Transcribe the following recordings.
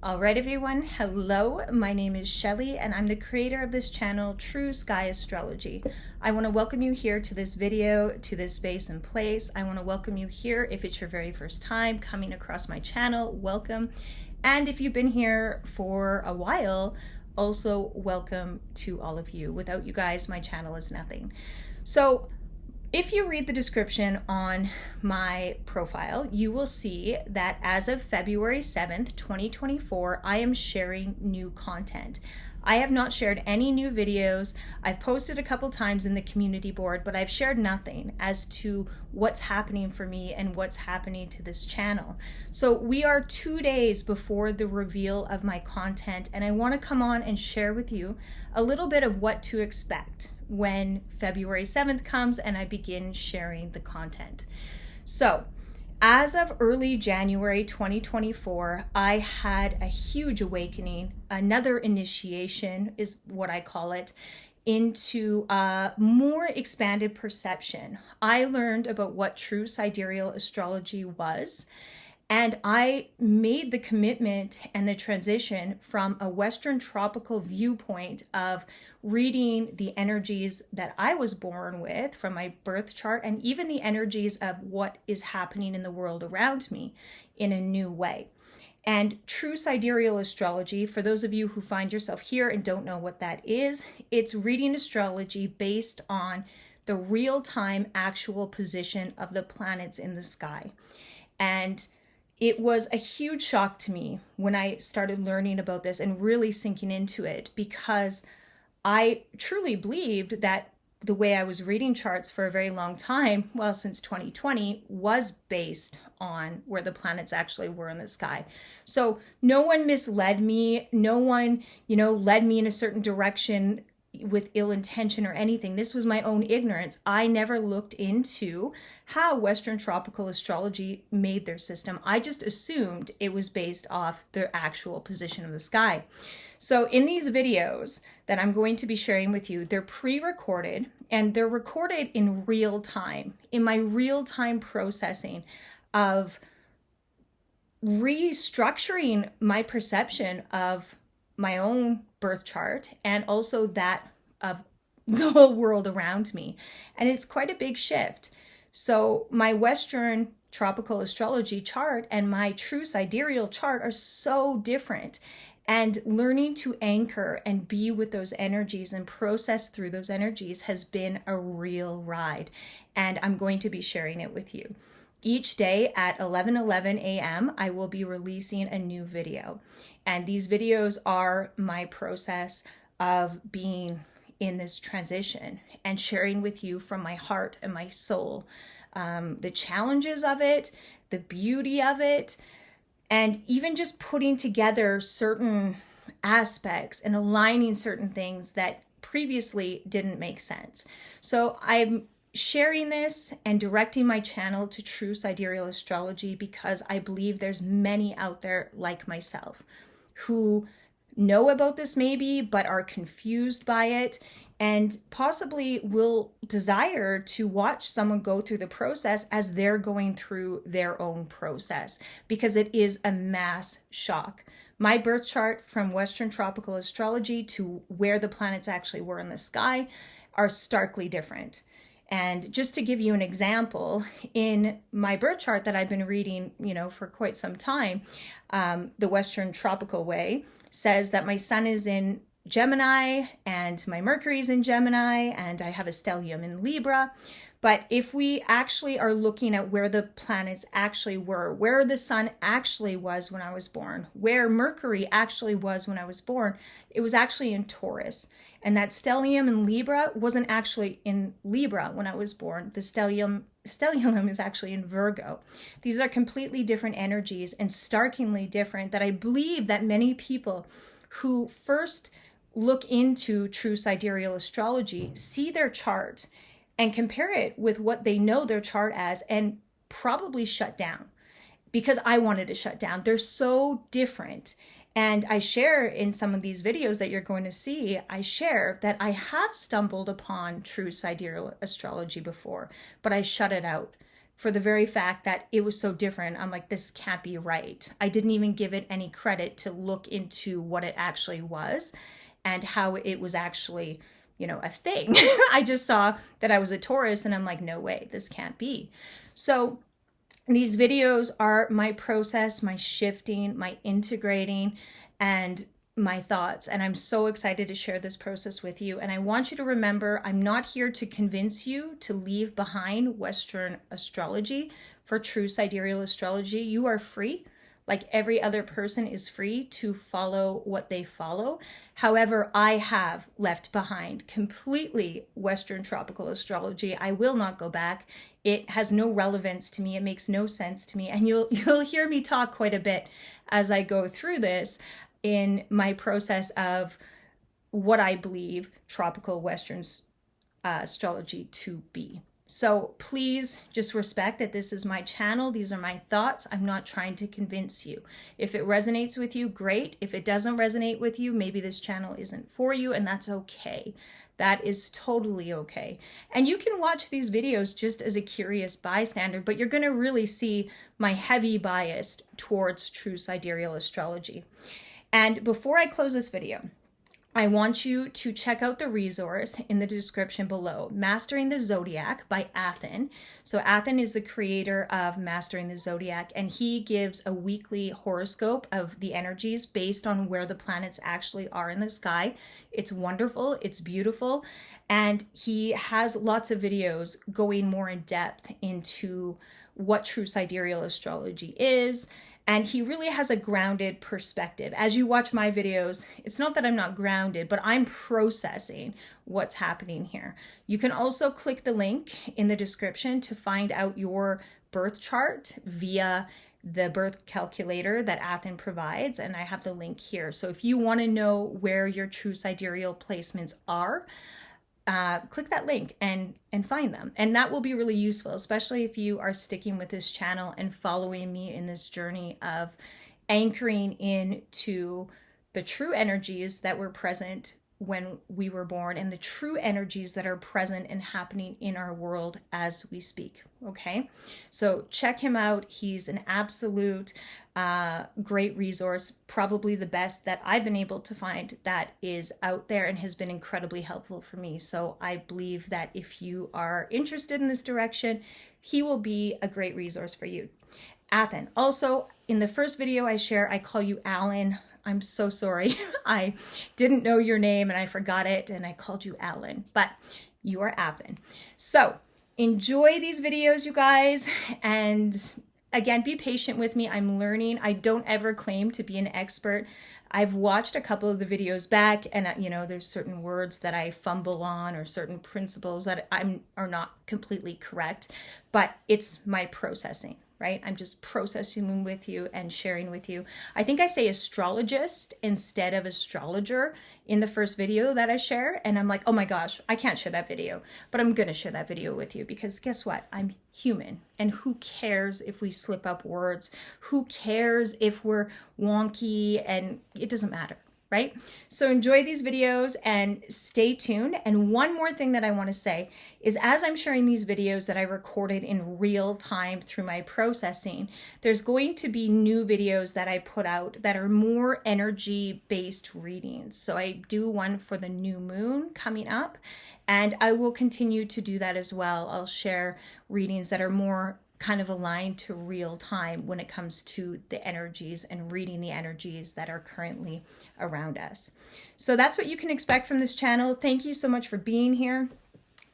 All right, everyone. Hello, my name is Shelly, and I'm the creator of this channel, True Sky Astrology. I want to welcome you here to this video, to this space and place. I want to welcome you here if it's your very first time coming across my channel, welcome. And if you've been here for a while, also welcome to all of you. Without you guys, my channel is nothing. So if you read the description on my profile, you will see that as of February 7th, 2024, I am sharing new content. I have not shared any new videos. I've posted a couple times in the community board, but I've shared nothing as to what's happening for me and what's happening to this channel. So we are 2 days before the reveal of my content, and I want to come on and share with you a little bit of what to expect when February 7th comes and I begin sharing the content. So as of early January 2024, I had a huge awakening, another initiation is what I call it, into a more expanded perception. I learned about what True Sidereal Astrology was, and I made the commitment and the transition from a Western tropical viewpoint of reading the energies that I was born with from my birth chart and even the energies of what is happening in the world around me in a new way. And True Sidereal Astrology, for those of you who find yourself here and don't know what that is, it's reading astrology based on the real-time actual position of the planets in the sky. And it was a huge shock to me when I started learning about this and really sinking into it, because I truly believed that the way I was reading charts for a very long time, well, since 2020, was based on where the planets actually were in the sky. So no one misled me. No one, led me in a certain direction with ill intention or anything. This was my own ignorance. I never looked into how Western tropical astrology made their system. I just assumed it was based off the actual position of the sky. So in these videos that I'm going to be sharing with you, they're pre-recorded and they're recorded in real time, in my real-time processing of restructuring my perception of my own birth chart and also that of the whole world around me. And it's quite a big shift. So my Western tropical astrology chart and my true sidereal chart are so different. And learning to anchor and be with those energies and process through those energies has been a real ride. And I'm going to be sharing it with you. Each day at 11:11 a.m., I will be releasing a new video. And these videos are my process of being in this transition and sharing with you from my heart and my soul the challenges of it, the beauty of it, and even just putting together certain aspects and aligning certain things that previously didn't make sense. So I'm sharing this and directing my channel to True Sidereal Astrology because I believe there's many out there like myself who know about this maybe, but are confused by it and possibly will desire to watch someone go through the process as they're going through their own process, because it is a mass shock. My birth chart from Western tropical astrology to where the planets actually were in the sky are starkly different. And just to give you an example, in my birth chart that I've been reading, for quite some time, the Western tropical way says that my sun is in Gemini and my Mercury is in Gemini and I have a stellium in Libra. But if we actually are looking at where the planets actually were, where the sun actually was when I was born, where Mercury actually was when I was born, it was actually in Taurus. And that stellium in Libra wasn't actually in Libra when I was born. The stellium is actually in Virgo. These are completely different energies and starkly different that I believe that many people who first look into True Sidereal Astrology see their chart and compare it with what they know their chart as and probably shut down, because I wanted to shut down. They're so different. And I share in some of these videos that you're going to see, I share that I have stumbled upon True Sidereal Astrology before, but I shut it out for the very fact that it was so different. I'm like, this can't be right. I didn't even give it any credit to look into what it actually was and how it was actually, you know, a thing. I just saw that I was a Taurus and I'm like, no way, this can't be. So these videos are my process, my shifting, my integrating, and my thoughts. And I'm so excited to share this process with you. And I want you to remember, I'm not here to convince you to leave behind Western astrology for True Sidereal Astrology. You are free. Like every other person is free to follow what they follow. However, I have left behind completely Western tropical astrology. I will not go back. It has no relevance to me. It makes no sense to me. And you'll hear me talk quite a bit as I go through this in my process of what I believe tropical Western astrology to be. So please just respect that this is my channel. These are my thoughts. I'm not trying to convince you. If it resonates with you, great. If it doesn't resonate with you, maybe this channel isn't for you, and that's okay. That is totally okay. And you can watch these videos just as a curious bystander, but you're going to really see my heavy bias towards True Sidereal Astrology. And before I close this video, I want you to check out the resource in the description below, Mastering the Zodiac by Athen. So Athen is the creator of Mastering the Zodiac, and he gives a weekly horoscope of the energies based on where the planets actually are in the sky. It's wonderful, it's beautiful, and he has lots of videos going more in depth into what True Sidereal Astrology is. And he really has a grounded perspective. As you watch my videos, it's not that I'm not grounded, but I'm processing what's happening here. You can also click the link in the description to find out your birth chart via the birth calculator that Athen provides. And I have the link here. So if you want to know where your true sidereal placements are, click that link and find them. And that will be really useful, especially if you are sticking with this channel and following me in this journey of anchoring into the true energies that were present when we were born and the true energies that are present and happening in our world as we speak. Okay, so check him out. He's an absolute great resource, probably the best that I've been able to find that is out there, and has been incredibly helpful for me. So I believe that if you are interested in this direction, he will be a great resource for you. Athen. Also, in the first video I share, I call you Alan. I'm so sorry. I didn't know your name and I forgot it and I called you Alan, but you are Athen. So enjoy these videos, you guys. And again, be patient with me. I'm learning. I don't ever claim to be an expert. I've watched a couple of the videos back and, you know, there's certain words that I fumble on or certain principles that are not completely correct, but it's my processing. Right? I'm just processing with you and sharing with you. I think I say astrologist instead of astrologer in the first video that I share. And I'm like, oh my gosh, I can't share that video, but I'm going to share that video with you because guess what? I'm human. And who cares if we slip up words? Who cares if we're wonky? And it doesn't matter. Right? So enjoy these videos and stay tuned. And one more thing that I want to say is as I'm sharing these videos that I recorded in real time through my processing, there's going to be new videos that I put out that are more energy-based readings. So I do one for the new moon coming up, and I will continue to do that as well. I'll share readings that are more kind of aligned to real time when it comes to the energies and reading the energies that are currently around us. So that's what you can expect from this channel. Thank you so much for being here.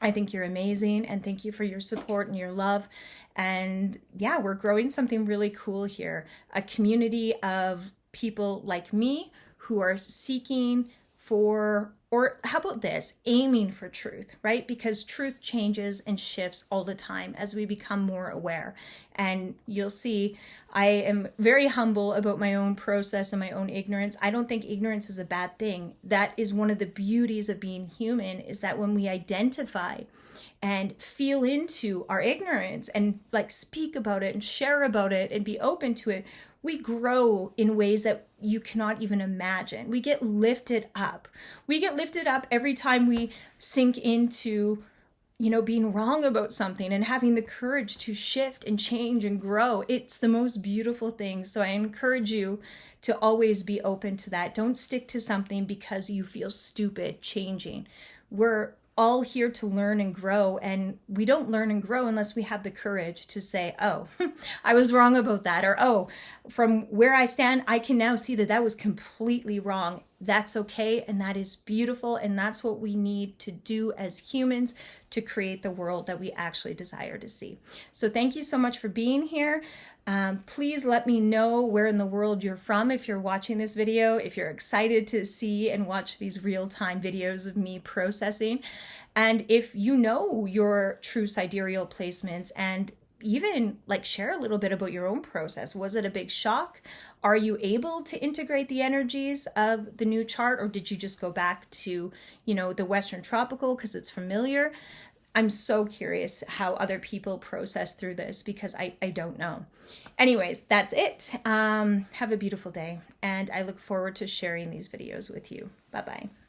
I think you're amazing, and thank you for your support and your love. And yeah, we're growing something really cool here. A community of people like me who are seeking for, or how about this, aiming for truth, right? Because truth changes and shifts all the time as we become more aware. And you'll see, I am very humble about my own process and my own ignorance. I don't think ignorance is a bad thing. That is one of the beauties of being human, is that when we identify and feel into our ignorance and like speak about it and share about it and be open to it, we grow in ways that you cannot even imagine. We get lifted up. We get lifted up every time we sink into, being wrong about something and having the courage to shift and change and grow. It's the most beautiful thing. So I encourage you to always be open to that. Don't stick to something because you feel stupid changing. We're all here to learn and grow, and we don't learn and grow unless we have the courage to say, oh, I was wrong about that, or oh, from where I stand, I can now see that that was completely wrong. That's okay, and that is beautiful, and that's what we need to do as humans to create the world that we actually desire to see. So thank you so much for being here. Please let me know where in the world you're from if you're watching this video, if you're excited to see and watch these real-time videos of me processing, and if you know your true sidereal placements, and even like share a little bit about your own process. Was it a big shock? Are you able to integrate the energies of the new chart, or did you just go back to, the Western tropical because it's familiar? I'm so curious how other people process through this because I don't know. Anyways, that's it. Have a beautiful day, and I look forward to sharing these videos with you. Bye-bye.